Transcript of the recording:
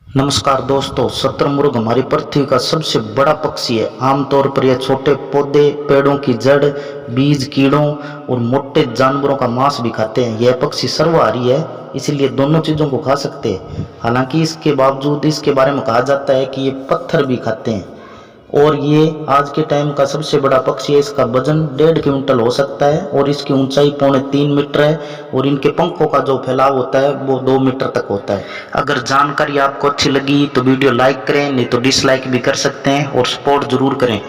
नमस्कार दोस्तों, शतुरमुर्ग हमारी पृथ्वी का सबसे बड़ा पक्षी है। आमतौर पर यह छोटे पौधे, पेड़ों की जड़, बीज, कीड़ों और मोटे जानवरों का मांस भी खाते हैं। यह पक्षी सर्वाहारी है, इसलिए दोनों चीजों को खा सकते हैं। हालांकि इसके बावजूद इसके बारे में कहा जाता है कि ये पत्थर भी खाते हैं और ये आज के टाइम का सबसे बड़ा पक्षी है। इसका वजन 1.5 क्विंटल हो सकता है और इसकी ऊंचाई 3.25 मीटर है और इनके पंखों का जो फैलाव होता है वो 2 मीटर तक होता है। अगर जानकारी आपको अच्छी लगी तो वीडियो लाइक करें, नहीं तो डिसलाइक भी कर सकते हैं और सपोर्ट जरूर करें।